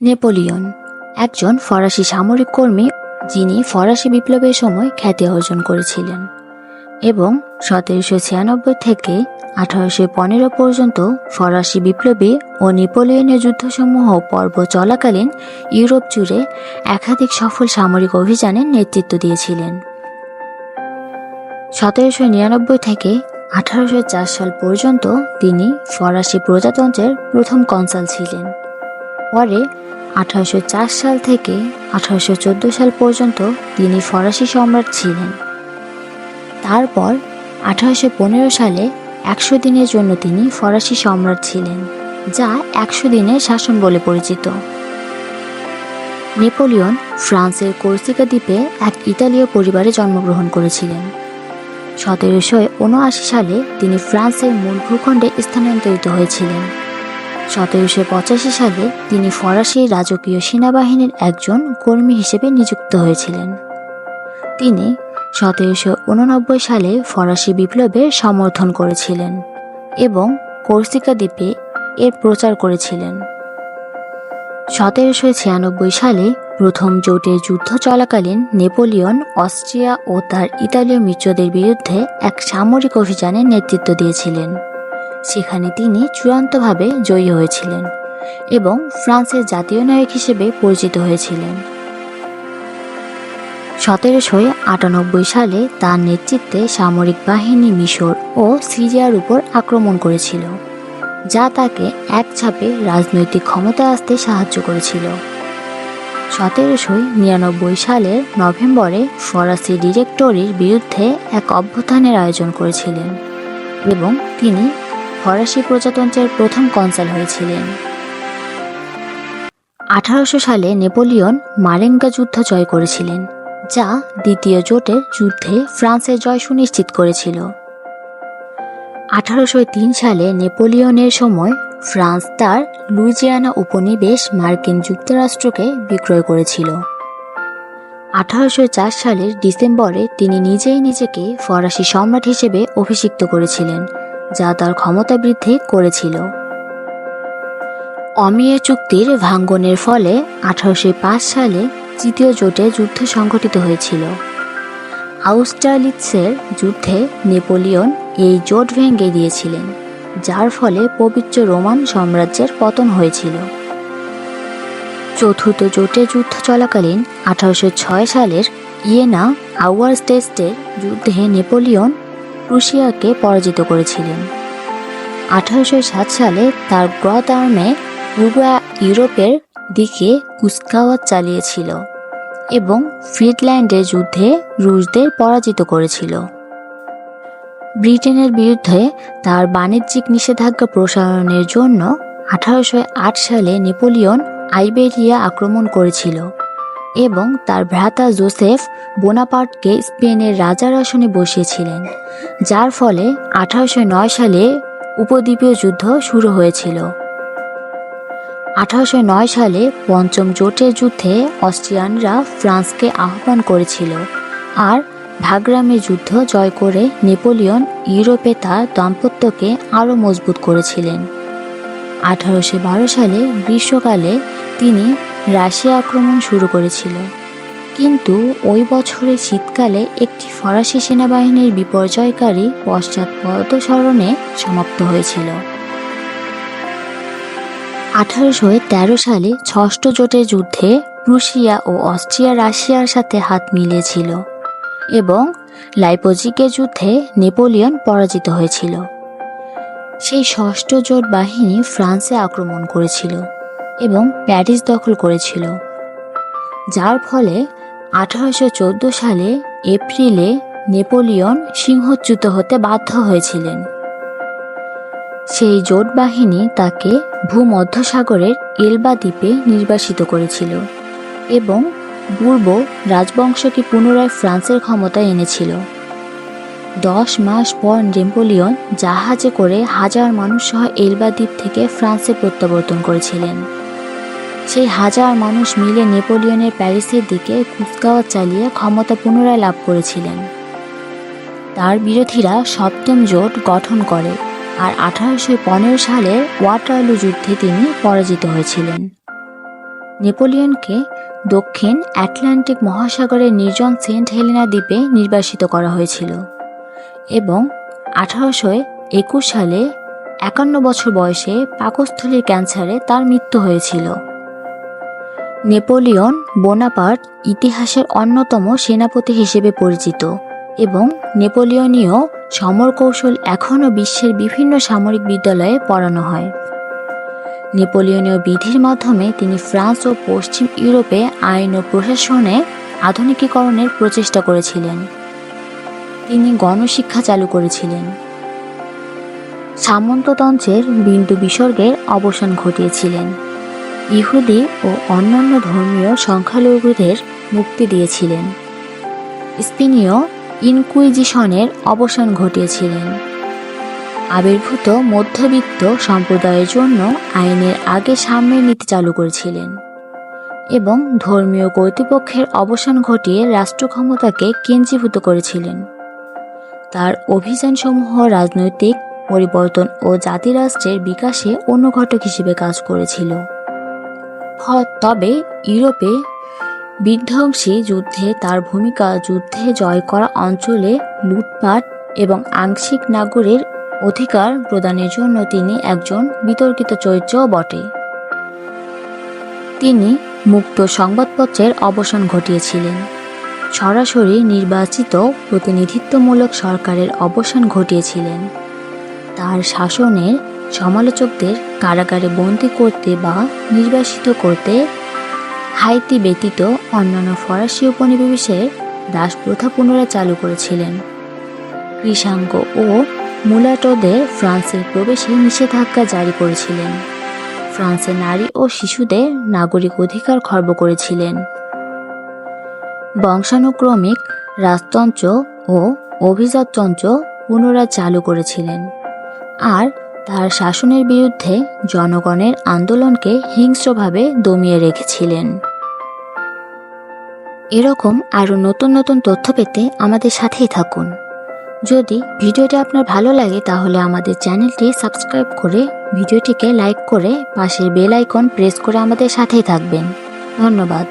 Napoleon একজন ফরাসি সামরিক কর্মী যিনি ফরাসি বিপ্লবের সময় খ্যাতি অর্জন করেছিলেন এবং 1796 থেকে 1815 পর্যন্ত ফরাসি বিপ্লবী ও নেপোলিয়নের যুদ্ধসমূহ পর্ব চলাকালীন ইউরোপ জুড়ে একাধিক সফল সামরিক অভিযানের নেতৃত্ব দিয়েছিলেন। 1799 থেকে 1804 সাল পর্যন্ত তিনি ফরাসি প্রজাতন্ত্রের প্রথম কনসাল ছিলেন। পরে 1804 সাল থেকে 1814 সাল পর্যন্ত তিনি ফরাসি সম্রাট ছিলেন। তারপর 1815 সালে 100 দিনের জন্য তিনি ফরাসি সম্রাট ছিলেন, যা 100 দিনের শাসন বলে পরিচিত। নেপোলিয়ন ফ্রান্সের কর্সিকা দ্বীপে এক ইতালীয় পরিবারে জন্মগ্রহণ করেছিলেন। 1779 সালে তিনি ফ্রান্সের মূল ভূখণ্ডে স্থানান্তরিত হয়েছিলেন। 1785 সালে তিনি ফরাসি রাজকীয় সেনাবাহিনীর একজন কর্মী হিসেবে নিযুক্ত হয়েছিলেন। তিনি 1789 সালে ফরাসি বিপ্লবের সমর্থন করেছিলেন এবং কর্সিকা দ্বীপে এর প্রচার করেছিলেন। 1796 সালে প্রথম জোটের যুদ্ধ চলাকালীন নেপোলিয়ন অস্ট্রিয়া ও তার ইতালীয় মিত্রদের বিরুদ্ধে এক সামরিক অভিযানের নেতৃত্ব দিয়েছিলেন। সেখানে তিনি চূড়ান্তভাবে জয়ী হয়েছিলেন এবং ফ্রান্সের জাতীয় নায়ক হিসেবে পরিচিত হয়েছিলেন। 1798 সালে তার নেতৃত্বে সামরিক বাহিনী মিশর ও সিরিয়ার উপর আক্রমণ করেছিল, যা তাকে এক ছাপে রাজনৈতিক ক্ষমতায় আসতে সাহায্য করেছিল। 1799 সালের নভেম্বরে ফরাসি ডিরেক্টরির বিরুদ্ধে এক অভ্যুত্থানের আয়োজন করেছিলেন এবং তিনি ফরাসি প্রজাতন্ত্রের প্রথম কনসাল হয়েছিলেন। 1800 সালে নেপোলিয়ন মারেঙ্গা যুদ্ধ জয় করেছিলেন, যা দ্বিতীয় জোটের যুদ্ধে ফ্রান্সের জয় সুনিশ্চিত করেছিল। 1803 সালে নেপোলিয়নের সময় ফ্রান্স তার লুইজিয়ানা উপনিবেশ মার্কিন যুক্তরাষ্ট্রকে বিক্রয় করেছিল। 1804 সালের ডিসেম্বরে তিনি নিজেই নিজেকে ফরাসি সম্রাট হিসেবে অভিষিক্ত করেছিলেন, যা তার ক্ষমতা বৃদ্ধি করেছিল। অমিয়ে চুক্তির ভাঙ্গনের ফলে 1805 সালে তৃতীয় জোটে যুদ্ধ সংঘটিত হয়েছিল। আউস্টারলিৎসের যুদ্ধে নেপোলিয়ন এই জোট ভেঙে দিয়েছিলেন, যার ফলে পবিত্র রোমান সাম্রাজ্যের পতন হয়েছিল। চতুর্থ জোটের যুদ্ধ চলাকালীন 1806 সালের ইয়েনা আউয়ারস্টেস্টের যুদ্ধে নেপোলিয়ন প্রুশিয়াকে পরাজিত করেছিলেন। 1807 সালে তার গ্রথ আর্মে পূর্ব ইউরোপের দিকে কুচকাওয়াজ চালিয়েছিল এবং ফ্রিডল্যান্ডের যুদ্ধে রুশদের পরাজিত করেছিল। ব্রিটেনের বিরুদ্ধে তার বাণিজ্যিক নিষেধাজ্ঞা প্রসারণের জন্য 1808 সালে নেপোলিয়ন আইবেরিয়া আক্রমণ করেছিল এবং তার ভ্রাতা জোসেফ বোনাপার্টকে স্পেনের রাজার আসনে বসিয়েছিলেন, যার ফলে 1809 সালে উপদ্বীপীয় যুদ্ধ শুরু হয়েছিল। 1809 সালে পঞ্চম জোটের যুদ্ধে অস্ট্রিয়ানরা ফ্রান্সকে আহ্বান করেছিল আর ভাগ্রামের যুদ্ধ জয় করে নেপোলিয়ন ইউরোপে তার দাম্পত্যকে আরও মজবুত করেছিলেন। 1812 সালে গ্রীষ্মকালে তিনি রাশিয়া আক্রমণ শুরু করেছিল, কিন্তু ওই বছরের শীতকালে একটি ফরাসি সেনাবাহিনীর বিপর্যয়কারী পশ্চাৎপদসরণে সমাপ্ত হয়েছিল। 1813 সালে ষষ্ঠ জোটের যুদ্ধে প্রুশিয়া ও অস্ট্রিয়া রাশিয়ার সাথে হাত মিলিয়েছিল এবং লাইপজিগের যুদ্ধে নেপোলিয়ন পরাজিত হয়েছিল। সেই ষষ্ঠ জোট বাহিনী ফ্রান্সে আক্রমণ করেছিল এবং প্যারিস দখল করেছিল, যার ফলে 1814 সালে এপ্রিলে নেপোলিয়ন সিংহচ্যুত হতে বাধ্য হয়েছিলেন। সেই জোট বাহিনী তাকে ভূমধ্যসাগরের এলবা দ্বীপে নির্বাসিত করেছিল এবং পূর্ব রাজবংশকে পুনরায় ফ্রান্সের ক্ষমতায় এনেছিল। 10 মাস পর নেপোলিয়ন জাহাজে করে হাজার মানুষ সহ এলবা দ্বীপ থেকে ফ্রান্সে প্রত্যাবর্তন করেছিলেন। সেই হাজার মানুষ মিলে নেপোলিয়নের প্যারিসের দিকে কুচকাওয়াজ চালিয়ে ক্ষমতা পুনরায় লাভ করেছিলেন। তার বিরোধীরা সপ্তম জোট গঠন করে আর 1815 সালের ওয়াটারলু যুদ্ধে তিনি পরাজিত হয়েছিলেন। নেপোলিয়নকে দক্ষিণ আটলান্টিক মহাসাগরের নির্জন সেন্ট হেলেনা দ্বীপে নির্বাসিত করা হয়েছিল এবং 1821 সালে 51 বছর বয়সে পাকস্থলীর ক্যান্সারে তার মৃত্যু হয়েছিল। নেপোলিয়ন বোনাপার্ট ইতিহাসের অন্যতম সেনাপতি হিসেবে পরিচিত এবং নেপোলিয়নীয় সমর কৌশল এখনও বিশ্বের বিভিন্ন সামরিক বিদ্যালয়ে পড়ানো হয়। নেপোলিয়নীয় বিধির মাধ্যমে তিনি ফ্রান্স ও পশ্চিম ইউরোপে আইন ও প্রশাসনে আধুনিকীকরণের প্রচেষ্টা করেছিলেন। তিনি গণশিক্ষা চালু করেছিলেন, সামন্ততন্ত্রের বিন্দু বিসর্গের অবসান ঘটিয়েছিলেন, ইহুদি ও অন্যান্য ধর্মীয় সংখ্যালঘুদের মুক্তি দিয়েছিলেন, স্পেনীয় ইনকুইজিশনের অবসান ঘটিয়েছিলেন, আবির্ভূত মধ্যবিত্ত সম্প্রদায়ের জন্য আইনের আগে সাম্যের নীতি চালু করেছিলেন এবং ধর্মীয় কর্তৃপক্ষের অবসান ঘটিয়ে রাষ্ট্র ক্ষমতাকে কেন্দ্রীভূত করেছিলেন। তার অভিযানসমূহ রাজনৈতিক পরিবর্তন ও জাতিরাষ্ট্রের বিকাশে অনুঘটক হিসেবে কাজ করেছিল। তবে ইউরোপে বিধ্বংসী যুদ্ধে তার ভূমিকা যুদ্ধে জয় করা অঞ্চলে লুটপাট এবং আংশিক নাগরিক অধিকার প্রদানের জন্য তিনি একজন বিতর্কিত চরিত্রও বটে। তিনি মুক্ত সংবাদপত্রের অবসান ঘটিয়েছিলেন, সরাসরি নির্বাচিত প্রতিনিধিত্বমূলক সরকারের অবসান ঘটিয়েছিলেন, তার শাসনের সমালোচকদের কারাগারে বন্দী করতে বা নির্বাসিত করতে হাইতি ব্যতীত অন্যান্য ফরাসি উপনিবেশে দাসপ্রথা পুনরায় চালু করেছিলেন, কৃষাঙ্গ ও মুলাটোদের ফ্রান্সের প্রবেশে নিষেধাজ্ঞা জারি করেছিলেন, ফ্রান্সের নারী ও শিশুদের নাগরিক অধিকার খর্ব করেছিলেন, বংশানুক্রমিক রাজতন্ত্র ও অভিজাততন্ত্র পুনরায় চালু করেছিলেন, আর তার শাসনের বিরুদ্ধে জনগণের আন্দোলনকে হিংস্রভাবে দমিয়ে রেখেছিলেন। এরকম আরও নতুন নতুন তথ্য পেতে আমাদের সাথেই থাকুন। যদি ভিডিওটি আপনার ভালো লাগে তাহলে আমাদের চ্যানেলটি সাবস্ক্রাইব করে ভিডিওটিকে লাইক করে পাশের বেল আইকন প্রেস করে আমাদের সাথেই থাকবেন। ধন্যবাদ।